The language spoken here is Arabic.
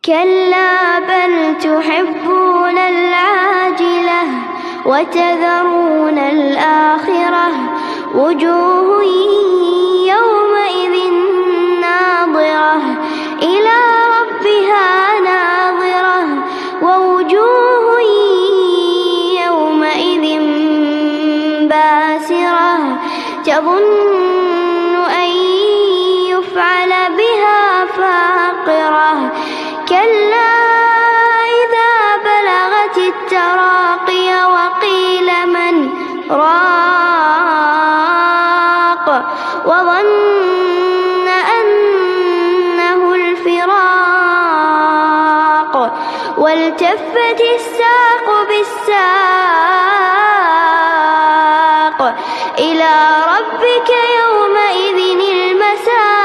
كلا بل تحبون العاجلة وتذرون الآخرة وجوه يومئذ ناظرة إلى ربها ناظرة ووجوه يومئذ باسرة تظن أن يفعل بها فاقرة كلا إذا بلغت التراقي وقيل من راق وظن أنه الفراق والتفت الساق بالساق إلى ربك يومئذ المساق